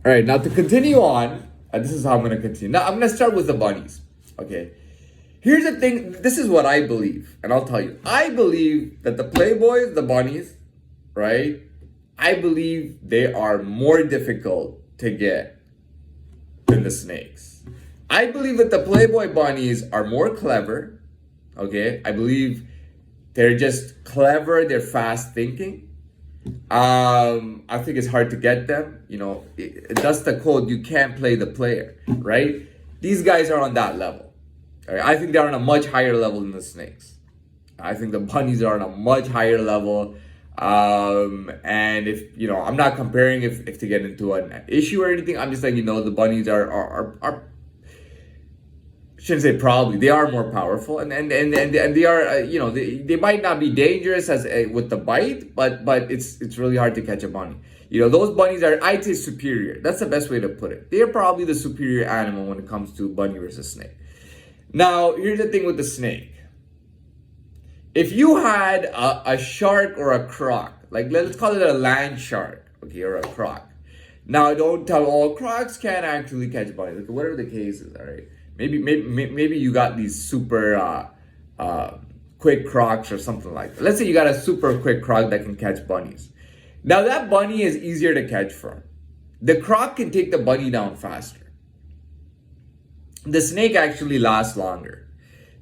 All right, now to continue on, this is how I'm going to continue. Now, I'm going to start with the bunnies. Okay. Here's the thing. This is what I believe. And I'll tell you. I believe that the Playboys, the bunnies, right? I believe they are more difficult to get than the snakes. I believe that the Playboy bunnies are more clever. Okay. I believe they're just clever. They're fast thinking. I think it's hard to get them. That's the code. You can't play the player, right? These guys are on that level. Right? I think they're on a much higher level than the snakes. I think the bunnies are on a much higher level. And if I'm not comparing if to get into an issue or anything. I'm just like the bunnies are shouldn't say probably, they are more powerful, and they are they might not be dangerous as with the bite, but it's really hard to catch a bunny. Those bunnies are, I'd say, superior. That's the best way to put it. They are probably the superior animal when it comes to bunny versus snake. Now here's the thing with the snake. If you had a shark or a croc, like let's call it a land shark, okay, or a croc. Now don't tell all crocs can't actually catch bunnies. Like, whatever the case is, all right. Maybe you got these super quick crocs or something like that. Let's say you got a super quick croc that can catch bunnies. Now that bunny is easier to catch from. The croc can take the bunny down faster. The snake actually lasts longer.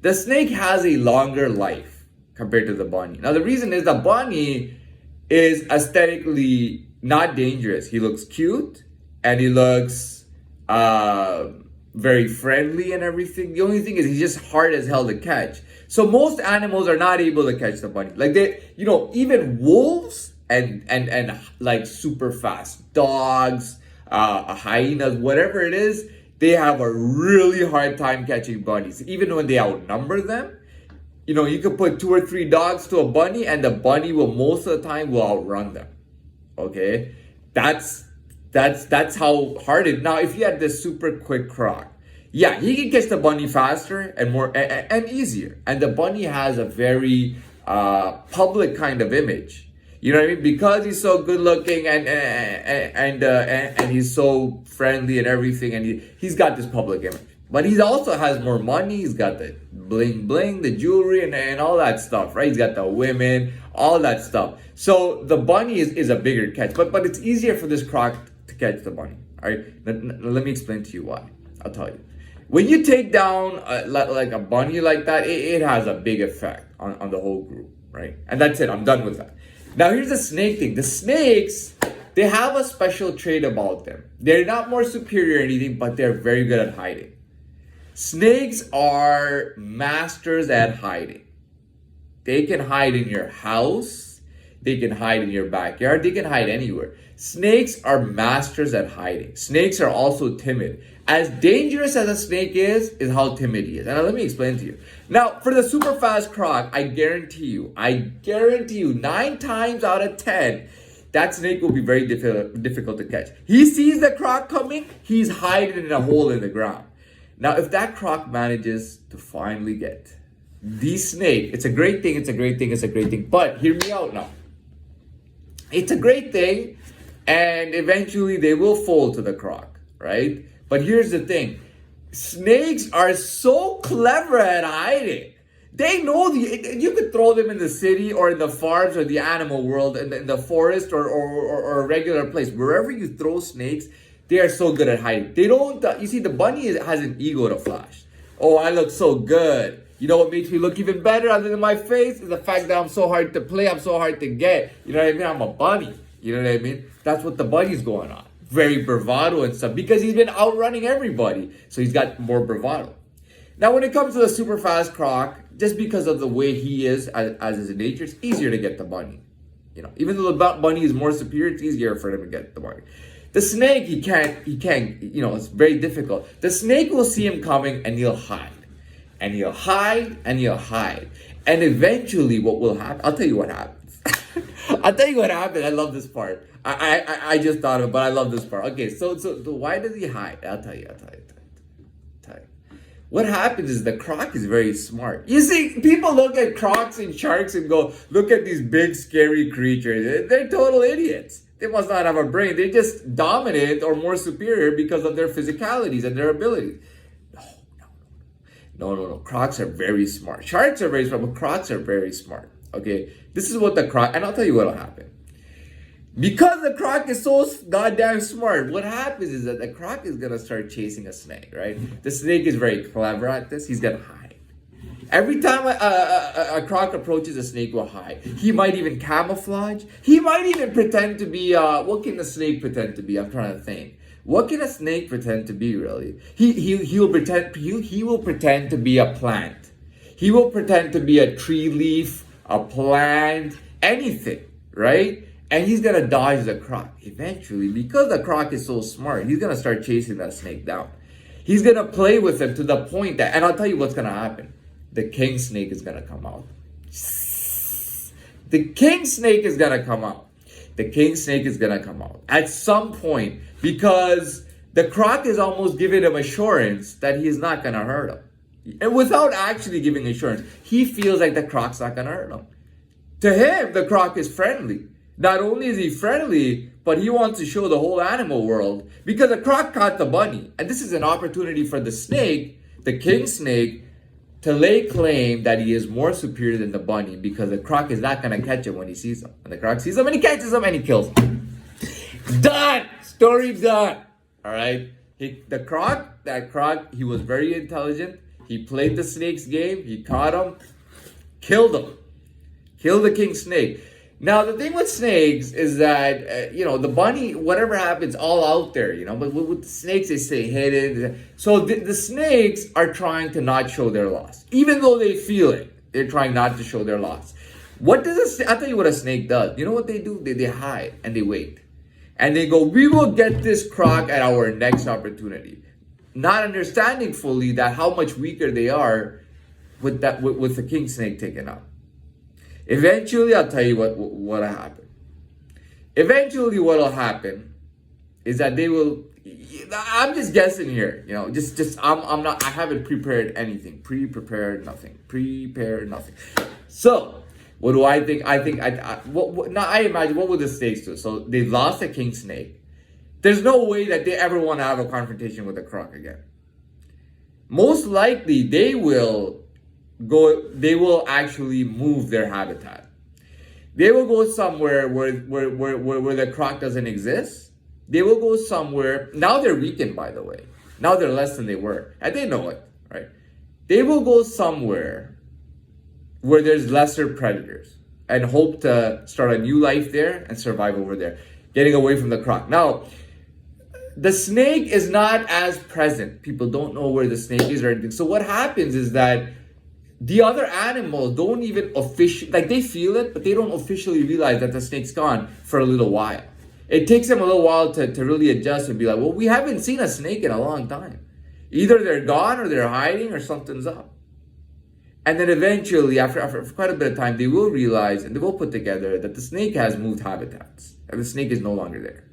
The snake has a longer life compared to the bunny. Now the reason is the bunny is aesthetically not dangerous. He looks cute and he looks very friendly and everything. The only thing is he's just hard as hell to catch. So most animals are not able to catch the bunny. Like even wolves and like super fast dogs, hyenas, whatever it is, they have a really hard time catching bunnies. Even when they outnumber them, you could put 2 or 3 dogs to a bunny and the bunny will most of the time will outrun them. Okay, that's how hard it. Now, if you had this super quick croc, yeah, he can catch the bunny faster and more and easier. And the bunny has a very public kind of image. You know what I mean? Because he's so good looking and he's so friendly and everything, and he's got this public image. But he also has more money. He's got the bling bling, the jewelry, and all that stuff, right? He's got the women, all that stuff. So the bunny is a bigger catch, but it's easier for this croc to catch the bunny. All right, let me explain to you why. I'll tell you. When you take down like a bunny like that, it has a big effect on the whole group, right? And that's it. I'm done with that. Now here's the snake thing. The snakes, they have a special trait about them. They're not more superior or anything, but they're very good at hiding. Snakes are masters at hiding. They can hide in your house. They can hide in your backyard. They can hide anywhere. Snakes are masters at hiding. Snakes are also timid. As dangerous as a snake is how timid he is. And let me explain to you. Now, for the super fast croc, I guarantee you, 9 times out of 10, that snake will be very difficult to catch. He sees the croc coming, he's hiding in a hole in the ground. Now, if that croc manages to finally get the snake, it's a great thing. But hear me out now. It's a great thing, and eventually they will fold to the croc, right? But here's the thing. Snakes are so clever at hiding. They know you could throw them in the city or in the farms or the animal world, in the forest or a regular place. Wherever you throw snakes, they are so good at hiding. They don't, you see, the bunny has an ego to flash. Oh, I look so good. You know what makes me look even better other than my face is the fact that I'm so hard to play, I'm so hard to get. You know what I mean? I'm a bunny. You know what I mean? That's what the bunny's going on. Very bravado and stuff because he's been outrunning everybody. So he's got more bravado. Now, when it comes to the super fast croc, just because of the way he is as his nature, it's easier to get the bunny. Even though the bunny is more superior, it's easier for him to get the bunny. The snake, he can't, it's very difficult. The snake will see him coming and he'll hide. And he'll hide and he'll hide. And eventually what will happen, I'll tell you what happens. I'll tell you what happened. I love this part. I just thought of it, but I love this part. Okay, so why does he hide? I'll tell you. What happens is the croc is very smart. You see, people look at crocs and sharks and go, look at these big scary creatures. They're total idiots. They must not have a brain. They're just dominant or more superior because of their physicalities and their abilities. No. Crocs are very smart. Sharks are very smart, but crocs are very smart. Okay, this is what the croc, and I'll tell you what'll happen. Because the croc is so goddamn smart, what happens is that the croc is gonna start chasing a snake, right? The snake is very clever at this. He's gonna hide. Every time a croc approaches, a snake will hide. He might even camouflage. He might even pretend to be, what can a snake pretend to be? I'm trying to think. What can a snake pretend to be, really? He will pretend to be a plant. He will pretend to be a tree leaf, a plant, anything, right? And he's gonna dodge the croc. Eventually, because the croc is so smart, he's gonna start chasing that snake down. He's gonna play with him to the point that, and I'll tell you what's gonna happen. The king snake is gonna come out. The king snake is gonna come out. The king snake is gonna come out at some point, because the croc is almost giving him assurance that he's not gonna hurt him. And without actually giving assurance, he feels like the croc's not gonna hurt him. To him, the croc is friendly. Not only is he friendly, but he wants to show the whole animal world, because the croc caught the bunny. And this is an opportunity for the snake, the king snake, to lay claim that he is more superior than the bunny, because the croc is not going to catch him when he sees him. And the croc sees him and he catches him and he kills him. Done! Story done. All right? That croc, he was very intelligent. He played the snake's game. He caught him. Killed him. Killed the king snake. Now, the thing with snakes is that, the bunny, whatever happens, all out there, but with the snakes, they stay hidden. So the snakes are trying to not show their loss. Even though they feel it, they're trying not to show their loss. I'll tell you what a snake does. You know what they do? They hide and they wait. And they go, we will get this croc at our next opportunity. Not understanding fully that how much weaker they are with the king snake taken out. Eventually, I'll tell you what'll happen. Eventually, what'll happen is that they will. I'm just guessing here, I'm not. I haven't prepared anything. Prepared nothing. So, what do I think? I imagine what would the snakes do? So they lost the king snake. There's no way that they ever want to have a confrontation with a croc again. Most likely, they will actually move their habitat. They will go somewhere where the croc doesn't exist. They will go somewhere. Now they're weakened, by the way. Now they're less than they were. And they know it, right? They will go somewhere where there's lesser predators and hope to start a new life there and survive over there, getting away from the croc. Now, the snake is not as present. People don't know where the snake is or anything. So what happens is that the other animals don't even officially, they feel it, but they don't officially realize that the snake's gone for a little while. It takes them a little while to really adjust and be like, well, we haven't seen a snake in a long time. Either they're gone or they're hiding or something's up. And then eventually, after quite a bit of time, they will realize and they will put together that the snake has moved habitats and the snake is no longer there.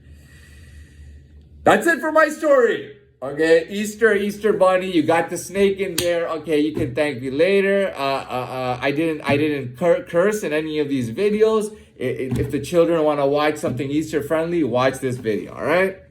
That's it for my story. Okay, Easter bunny, you got the snake in there. Okay, you can thank me later. I didn't curse in any of these videos. If the children want to watch something Easter friendly, watch this video. All right.